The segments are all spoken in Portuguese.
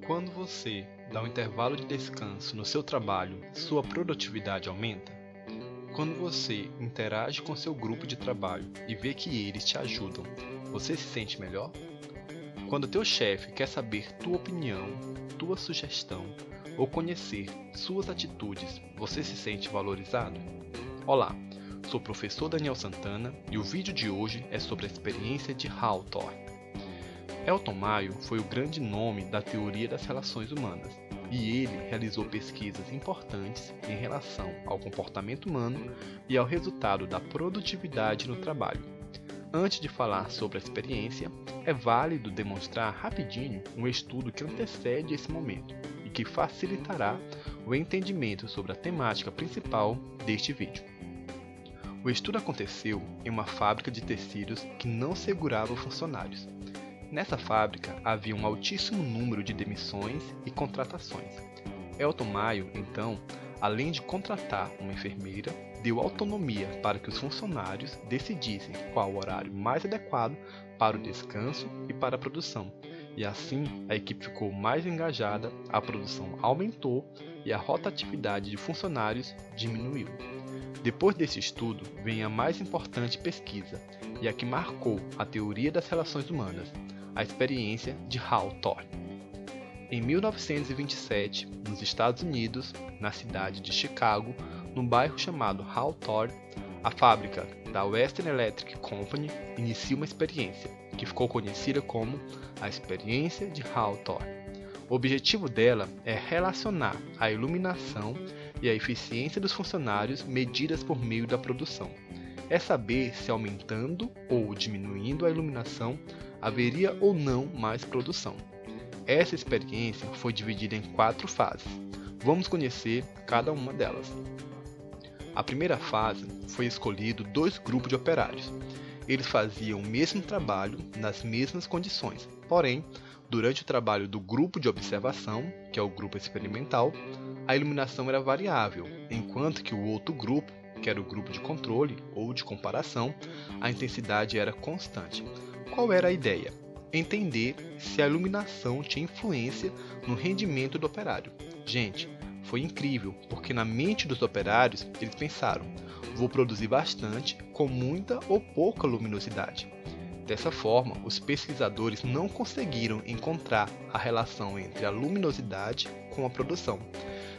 Quando você dá um intervalo de descanso no seu trabalho, sua produtividade aumenta? Quando você interage com seu grupo de trabalho e vê que eles te ajudam, você se sente melhor? Quando teu chefe quer saber tua opinião, tua sugestão ou conhecer suas atitudes, você se sente valorizado? Olá, sou o professor Daniel Santana e o vídeo de hoje é sobre a experiência de Hawthorne. Elton Mayo foi o grande nome da teoria das relações humanas, e ele realizou pesquisas importantes em relação ao comportamento humano e ao resultado da produtividade no trabalho. Antes de falar sobre a experiência, é válido demonstrar rapidinho um estudo que antecede esse momento e que facilitará o entendimento sobre a temática principal deste vídeo. O estudo aconteceu em uma fábrica de tecidos que não segurava funcionários. Nessa fábrica havia um altíssimo número de demissões e contratações. Elton Mayo, então, além de contratar uma enfermeira, deu autonomia para que os funcionários decidissem qual o horário mais adequado para o descanso e para a produção. E assim, a equipe ficou mais engajada, a produção aumentou e a rotatividade de funcionários diminuiu. Depois desse estudo, vem a mais importante pesquisa, e a que marcou a teoria das relações humanas, a experiência de Hawthorne. Em 1927, nos Estados Unidos, na cidade de Chicago, num bairro chamado Hawthorne, a fábrica da Western Electric Company inicia uma experiência, que ficou conhecida como a experiência de Hawthorne. O objetivo dela é relacionar a iluminação e a eficiência dos funcionários medidas por meio da produção. É saber se aumentando ou diminuindo a iluminação haveria ou não mais produção. Essa experiência foi dividida em 4 fases. Vamos conhecer cada uma delas. A primeira fase foi escolhido 2 grupos de operários. Eles faziam o mesmo trabalho nas mesmas condições, porém, durante o trabalho do grupo de observação, que é o grupo experimental, a iluminação era variável, enquanto que o outro grupo, que era o grupo de controle ou de comparação, a intensidade era constante. Qual era a ideia? Entender se a iluminação tinha influência no rendimento do operário. Gente, foi incrível, porque na mente dos operários eles pensaram: vou produzir bastante com muita ou pouca luminosidade. Dessa forma, os pesquisadores não conseguiram encontrar a relação entre a luminosidade com a produção,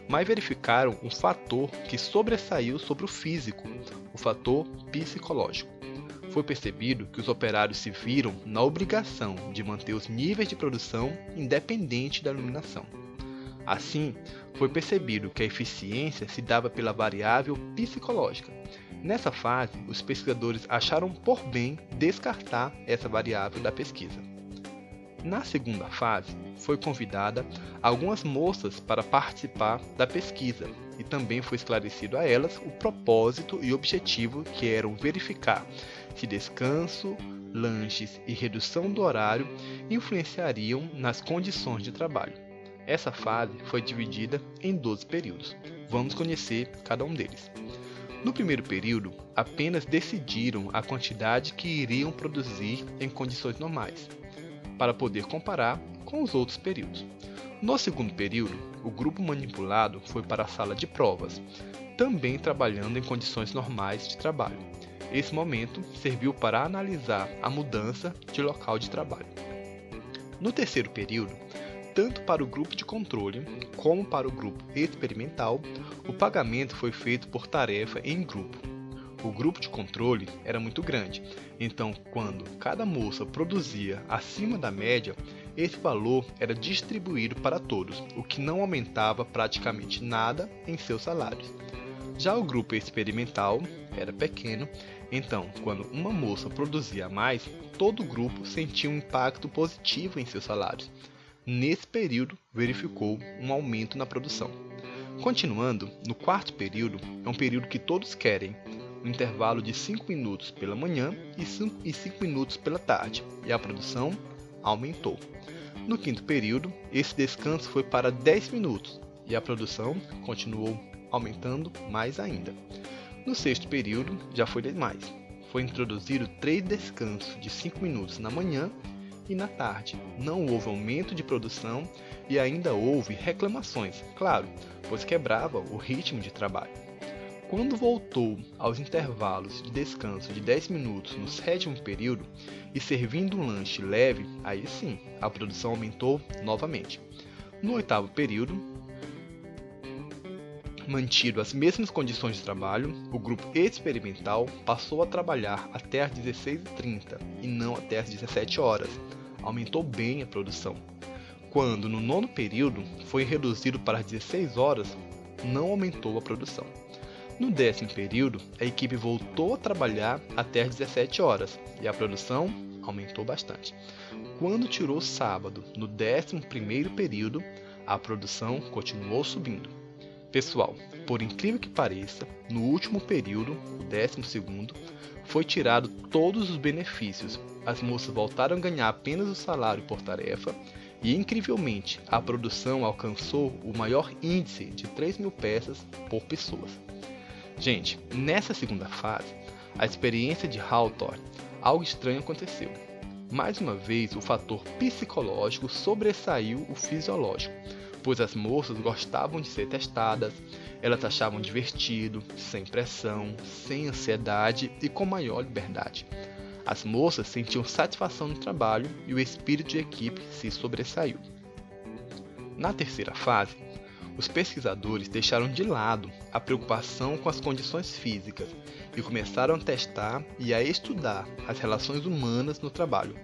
mas verificaram um fator que sobressaiu sobre o físico, o fator psicológico. Foi percebido que os operários se viram na obrigação de manter os níveis de produção independente da iluminação. Assim, foi percebido que a eficiência se dava pela variável psicológica. Nessa fase, os pesquisadores acharam por bem descartar essa variável da pesquisa. Na segunda fase, foi convidada algumas moças para participar da pesquisa e também foi esclarecido a elas o propósito e objetivo, que eram verificar se descanso, lanches e redução do horário influenciariam nas condições de trabalho. Essa fase foi dividida em 12 períodos. Vamos conhecer cada um deles. No primeiro período, apenas decidiram a quantidade que iriam produzir em condições normais, para poder comparar com os outros períodos. No segundo período, o grupo manipulado foi para a sala de provas, também trabalhando em condições normais de trabalho. Esse momento serviu para analisar a mudança de local de trabalho. No terceiro período, tanto para o grupo de controle como para o grupo experimental, o pagamento foi feito por tarefa em grupo. O grupo de controle era muito grande, então quando cada moça produzia acima da média, esse valor era distribuído para todos, o que não aumentava praticamente nada em seus salários. Já o grupo experimental era pequeno, então quando uma moça produzia mais, todo o grupo sentia um impacto positivo em seus salários. Nesse período, verificou um aumento na produção. Continuando, no quarto período, é um período que todos querem, um intervalo de 5 minutos pela manhã e 5 minutos pela tarde, e a produção aumentou. No quinto período, esse descanso foi para 10 minutos, e a produção continuou aumentando mais ainda. No sexto período, já foi demais. Foi introduzido 3 descansos de 5 minutos na manhã e na tarde. Não houve aumento de produção e ainda houve reclamações, claro, pois quebrava o ritmo de trabalho. Quando voltou aos intervalos de descanso de 10 minutos no sétimo período e servindo um lanche leve, aí sim, a produção aumentou novamente. No oitavo período, mantido as mesmas condições de trabalho, o grupo experimental passou a trabalhar até às 16h30 e não até às 17 horas. Aumentou bem a produção. Quando no nono período foi reduzido para as 16 horas, não aumentou a produção. No décimo período, a equipe voltou a trabalhar até às 17 horas e a produção aumentou bastante. Quando tirou sábado, no 11º período, a produção continuou subindo. Pessoal, por incrível que pareça, no último período, o 12º, foi tirado todos os benefícios. As moças voltaram a ganhar apenas o salário por tarefa e, incrivelmente, a produção alcançou o maior índice de 3.000 peças por pessoa. Gente, nessa segunda fase, a experiência de Hawthorne, algo estranho aconteceu. Mais uma vez, o fator psicológico sobressaiu o fisiológico, pois as moças gostavam de ser testadas, elas achavam divertido, sem pressão, sem ansiedade e com maior liberdade. As moças sentiam satisfação no trabalho e o espírito de equipe se sobressaiu. Na terceira fase, os pesquisadores deixaram de lado a preocupação com as condições físicas e começaram a testar e a estudar as relações humanas no trabalho,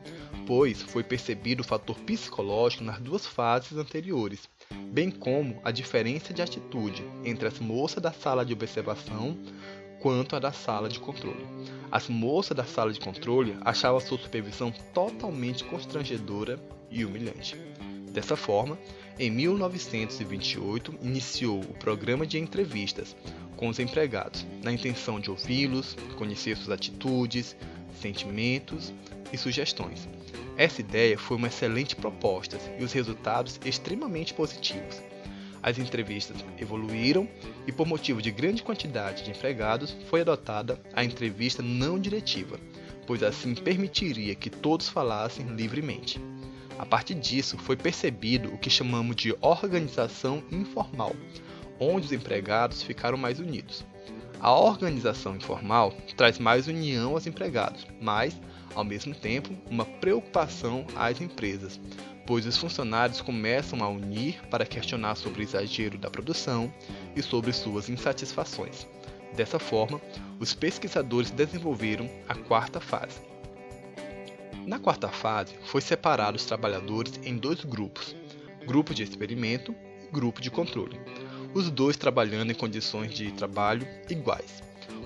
pois foi percebido o fator psicológico nas duas fases anteriores, bem como a diferença de atitude entre as moças da sala de observação quanto a da sala de controle. As moças da sala de controle achavam sua supervisão totalmente constrangedora e humilhante. Dessa forma, em 1928, iniciou o programa de entrevistas com os empregados, na intenção de ouvi-los, conhecer suas atitudes, sentimentos e sugestões. Essa ideia foi uma excelente proposta e os resultados extremamente positivos. As entrevistas evoluíram e, por motivo de grande quantidade de empregados, foi adotada a entrevista não diretiva, pois assim permitiria que todos falassem livremente. A partir disso, foi percebido o que chamamos de organização informal, onde os empregados ficaram mais unidos. A organização informal traz mais união aos empregados, mas, ao mesmo tempo, uma preocupação às empresas, pois os funcionários começam a unir para questionar sobre o exagero da produção e sobre suas insatisfações. Dessa forma, os pesquisadores desenvolveram a quarta fase. Na quarta fase, foi separado os trabalhadores em dois grupos, grupo de experimento e grupo de controle, os dois trabalhando em condições de trabalho iguais.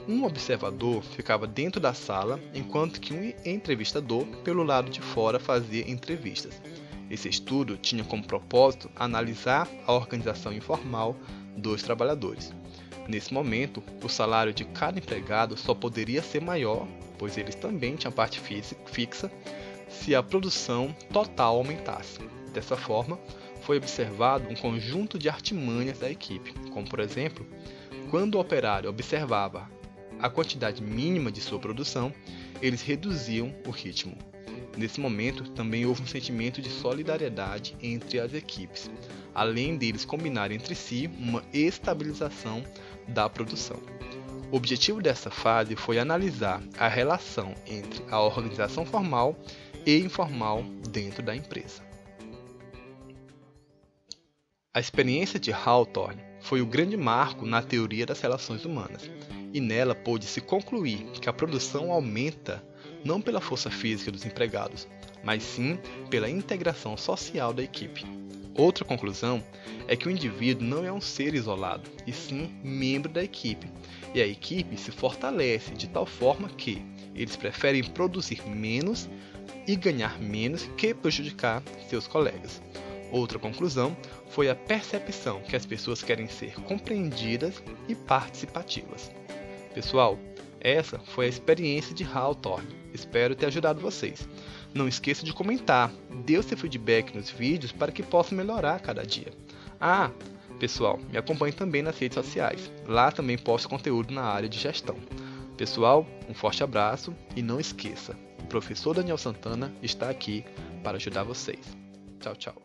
Um observador ficava dentro da sala, enquanto que um entrevistador, pelo lado de fora, fazia entrevistas. Esse estudo tinha como propósito analisar a organização informal dos trabalhadores. Nesse momento, o salário de cada empregado só poderia ser maior, pois eles também tinham parte fixa, se a produção total aumentasse. Dessa forma, foi observado um conjunto de artimanhas da equipe, como por exemplo, quando o operário observava a quantidade mínima de sua produção, eles reduziam o ritmo. Nesse momento, também houve um sentimento de solidariedade entre as equipes, além deles combinarem entre si uma estabilização da produção. O objetivo dessa fase foi analisar a relação entre a organização formal e informal dentro da empresa. A experiência de Hawthorne foi o grande marco na teoria das relações humanas, e nela pôde-se concluir que a produção aumenta não pela força física dos empregados, mas sim pela integração social da equipe. Outra conclusão é que o indivíduo não é um ser isolado, e sim membro da equipe, e a equipe se fortalece de tal forma que eles preferem produzir menos e ganhar menos que prejudicar seus colegas. Outra conclusão foi a percepção que as pessoas querem ser compreendidas e participativas. Pessoal, essa foi a experiência de Hawthorne. Espero ter ajudado vocês. Não esqueça de comentar, dê o seu feedback nos vídeos para que possa melhorar a cada dia. Pessoal, me acompanhe também nas redes sociais. Lá também posto conteúdo na área de gestão. Pessoal, um forte abraço e não esqueça, o professor Daniel Santana está aqui para ajudar vocês. Tchau, tchau.